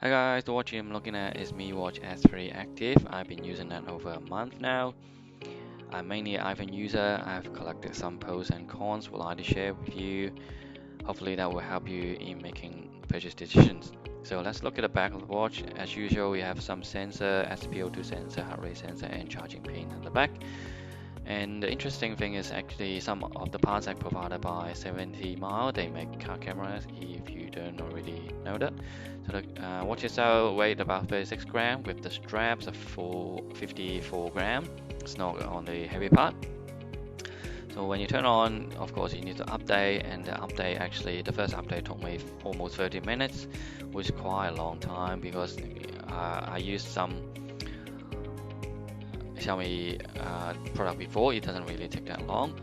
Hi guys, the watch I'm looking at is XiaoMi Watch S3 Active. I've been using that over a month now. I'm mainly an iPhone user. I've collected some pros and cons we'd like to share with you. Hopefully that will help you in making purchase decisions. So let's look at the back of the watch. As usual, we have some sensor, SpO2 sensor, heart rate sensor, and charging pin at the back. And the interesting thing is actually some of the parts are provided by 70 Mile. They make car cameras if you don't already know that. So the watch itself weight about 36 grams with the straps of 54 grams. It's not on the heavy part. So when you turn on, of course, you need to update, and the update actually, the first update took me almost 30 minutes, which is quite a long time because I used some XiaoMi product before. It doesn't really take that long.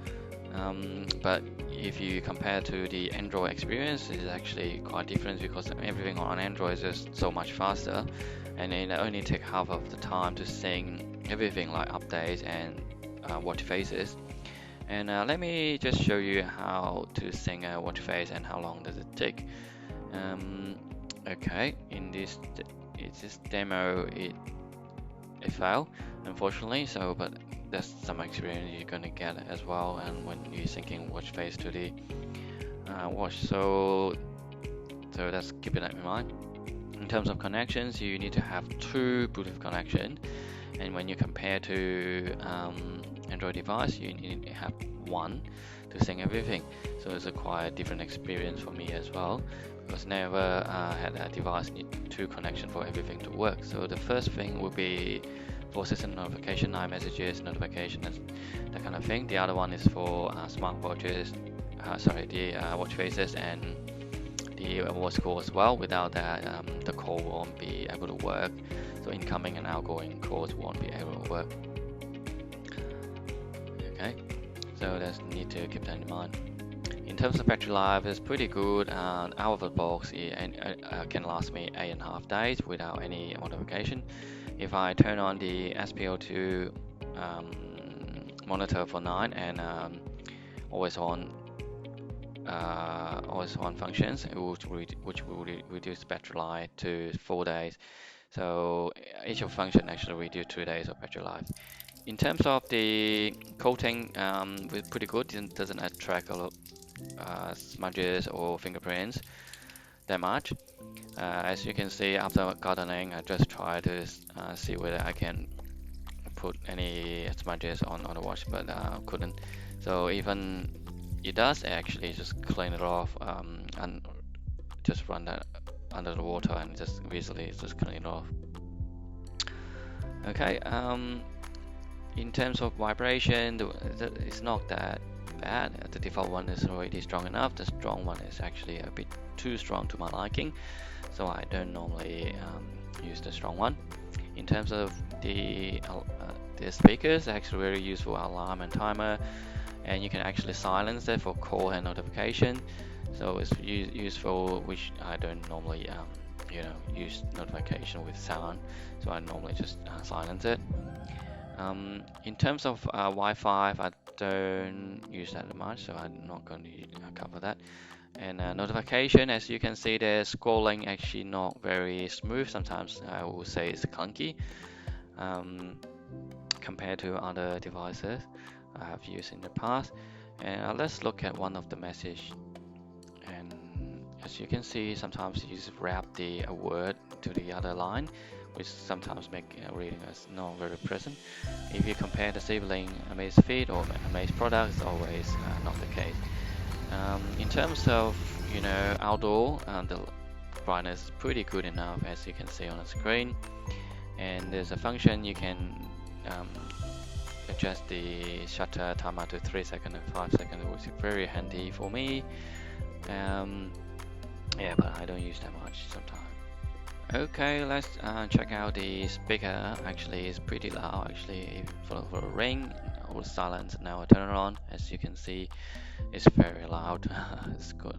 But if you compare to the Android experience, it's actually quite different because everything on Android is just so much faster, and it only takes half of the time to sync everything like updates and watch faces. And let me just show you how to sync a watch face and how long does it take. Okay, in this demo, it failed unfortunately. So, but that's some experience you're gonna get as well, and when you're syncing watch face to the watch. So that's keeping that in mind. In terms of connections, you need to have two Bluetooth connection, and when you compare to Android device, you need to have one to sync everything. So it's a quite different experience for me as well, because never had a device need two connection for everything to work. So the first thing will be for system notification, iMessages, notification, that kind of thing. The other one is for smartwatches, the watch faces and the voice call as well. Without that, the call won't be able to work. So incoming and outgoing calls won't be able to work. Okay, so that's need to keep that in mind. In terms of battery life, it's pretty good. Out of the box, it can last me 8.5 days without any modification. If I turn on the SpO2 monitor for 9 and always on functions, which will reduce battery life to 4 days. So each of function actually reduce 2 days of battery life. In terms of the coating, it's pretty good. It doesn't attract a lot smudges or fingerprints that much. As you can see, after gardening, I just try to see whether I can put any smudges on the watch, but couldn't. So even it does actually just clean it off and just run that under the water and just visually just clean it off. Okay. In terms of vibration, it's not that bad. The default one is already strong enough. The strong one is actually a bit too strong to my liking, so I don't normally use the strong one. In terms of the speakers, actually very useful alarm and timer, and you can actually silence it for call and notification. So it's useful, which I don't normally use notification with sound, so I normally just silence it. In terms of Wi-Fi, I don't use that much, so I'm not going to cover that. And notification, as you can see, the scrolling actually not very smooth. Sometimes I will say it's clunky compared to other devices I have used in the past. And let's look at one of the message. And as you can see, sometimes you just wrap a word to the other line, which sometimes make reading as not very present. If you compare the sibling Amazfit or Amaze products, always not the case. In terms of outdoor, the brightness is pretty good enough, as you can see on the screen. And there's a function you can adjust the shutter timer to 3 seconds and 5 seconds, which is very handy for me. Yeah, but I don't use that much sometimes. Okay, let's check out the speaker. Actually, it's pretty loud. Actually, for a ring or silence. Now I turn it on. As you can see, it's very loud. It's good,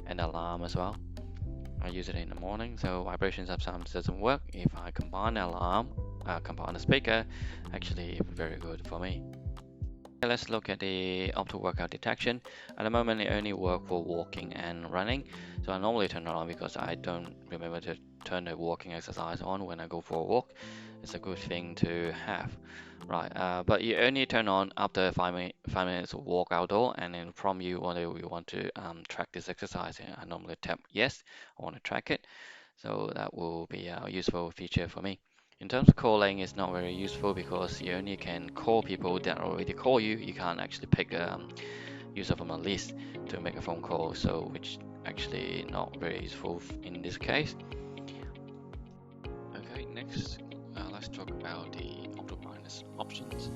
and alarm as well. I use it in the morning, so vibration sometimes doesn't work. If I combine the alarm, combine the speaker, actually it's very good for me. Okay, let's look at the auto workout detection. At the moment, it only works for walking and running. So I normally turn it on because I don't remember to turn the walking exercise on when I go for a walk. It's a good thing to have. Right, but you only turn on after 5 minutes of walk outdoor, and then from you whether you want to track this exercise. I normally tap yes, I want to track it. So that will be a useful feature for me. In terms of calling, it's not very useful because you only can call people that already call you. You can't actually pick a user from a list to make a phone call, so which actually not very useful in this case. Okay, next let's talk about the auto brightness options.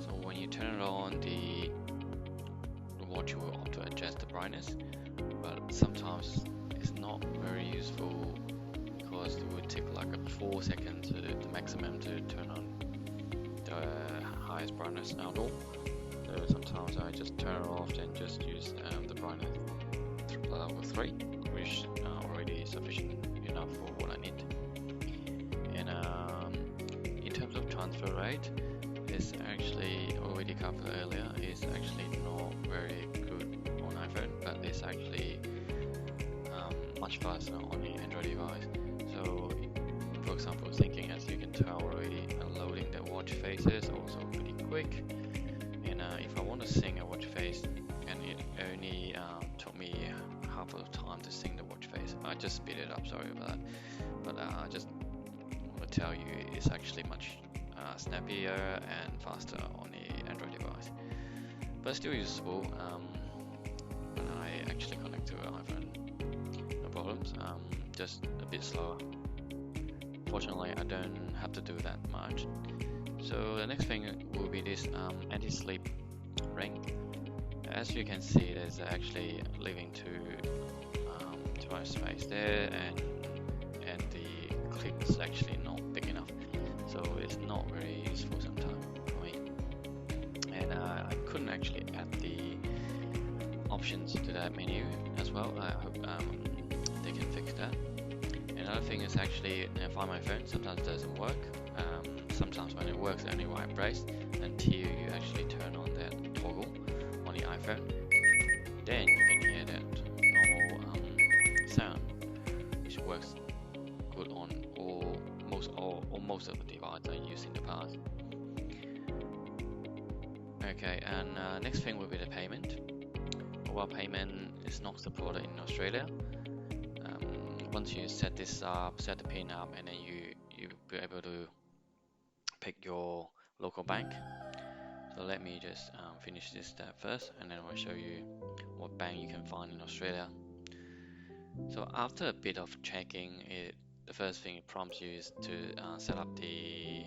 So when you turn it on, the watch will auto adjust the brightness, but sometimes it's not very useful because it would take like a 4 seconds to the maximum to turn on the highest brightness outdoor. So sometimes I just turn it off and just use the brightness level 3, which already sufficient enough for what I need. And in terms of transfer rate, it's actually already covered earlier. It's actually not very good on iPhone, but it's actually much faster on the Android device. So, for example, syncing, as you can tell already, loading the watch face is also pretty quick. And if I want to sync a watch face, and it only took me half of the time to sync the watch face. I just speed it up, sorry about that. But I just want to tell you, it's actually much snappier and faster on the Android device. But still useful when I actually connect to an iPhone. No problems. Just a bit slower. Fortunately, I don't have to do that much. So the next thing will be this anti-sleep ring. As you can see, there's actually leaving too much space there, and the clip is actually not big enough, so it's not very useful sometimes for me. And I couldn't actually add the options to that menu as well. I hope they can fix that. Another thing is actually Find My Phone sometimes doesn't work. Sometimes when it works, it only vibrates until you actually turn on that toggle on the iPhone. Then you can hear that normal sound, which works good on most of the devices I used in the past. Okay, and next thing will be the payment. Mobile payment is not supported in Australia. Once you set this up, set the PIN up, and then you'll be able to pick your local bank. So let me just finish this step first, and then I'll show you what bank you can find in Australia. So after a bit of checking, the first thing it prompts you is to set up the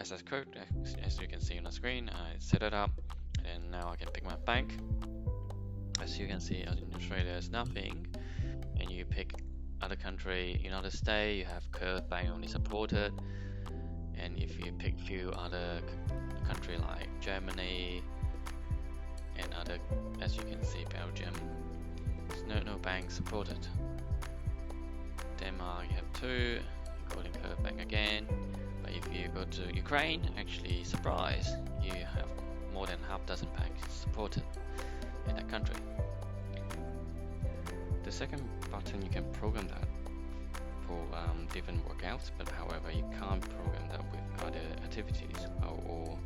access code. As you can see on the screen, I set it up, and now I can pick my bank. As you can see, in Australia there's nothing, and you pick other country, United States, you have Curve Bank only supported. And if you pick few other country like Germany and other, as you can see, Belgium, there's no bank supported. Denmark, you have 2, according Curve Bank again. But if you go to Ukraine, actually, surprise, you have more than half dozen banks supported in that country. The second button, you can program that for different workouts, but however you can't program that with other activities or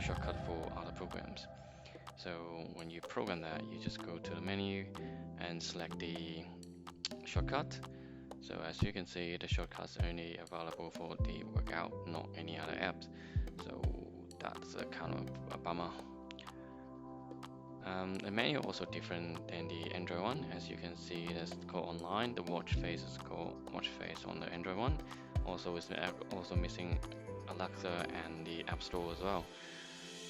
shortcut for other programs. So when you program that, you just go to the menu and select the shortcut. So as you can see, the shortcut's only available for the workout, not any other apps. So that's a kind of a bummer. The menu also different than the Android one. As you can see, it's called online. The watch face is called watch face on the Android one. Also, it's also missing Alexa and the App Store as well.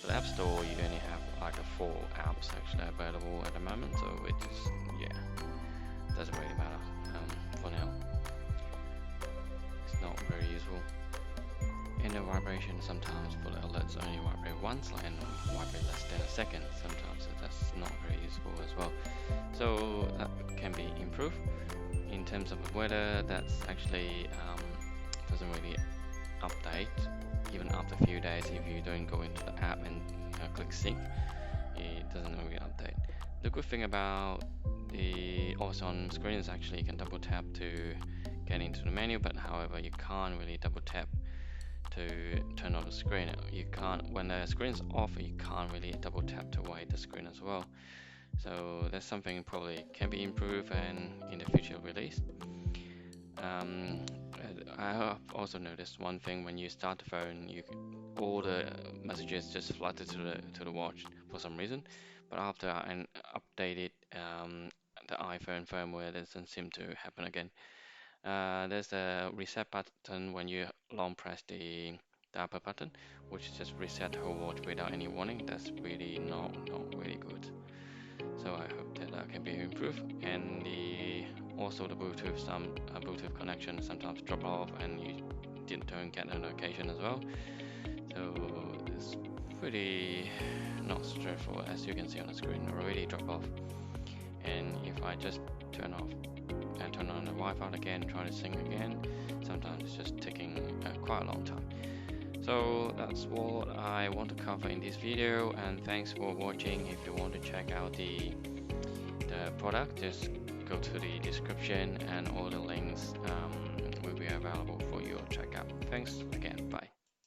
The App Store, you only have like 4 apps actually available at the moment, so it just, yeah, doesn't really matter for now. It's not very useful. And the vibration sometimes for the alerts only vibrate once and vibrate less than a second sometimes, so that's not very useful as well. So that can be improved. In terms of weather, that's actually doesn't really update even after a few days. If you don't go into the app and click sync, it doesn't really update. The good thing about the always on screen is actually you can double tap to get into the menu, but however you can't really double tap to turn on the screen. You can't, when the screen's off, you can't really double tap to wait the screen as well. So that's something probably can be improved and in the future release. I have also noticed one thing: when you start the phone, all the messages just flooded to the watch for some reason. But after I updated the iPhone firmware, it doesn't seem to happen again. There's a reset button when you long press the upper button, which just reset the whole watch without any warning. That's really not really good. So I hope that can be improved. And also the Bluetooth, some Bluetooth connection sometimes drop off, and you don't get a notification as well. So it's pretty not straightforward, as you can see on the screen. Already drop off, and if I just turn off and turn on the Wi-Fi again, try to sync again, sometimes it's just taking quite a long time. So that's what I want to cover in this video, and thanks for watching. If you want to check out the product, just go to the description and all the links will be available for your checkout. Thanks again, bye.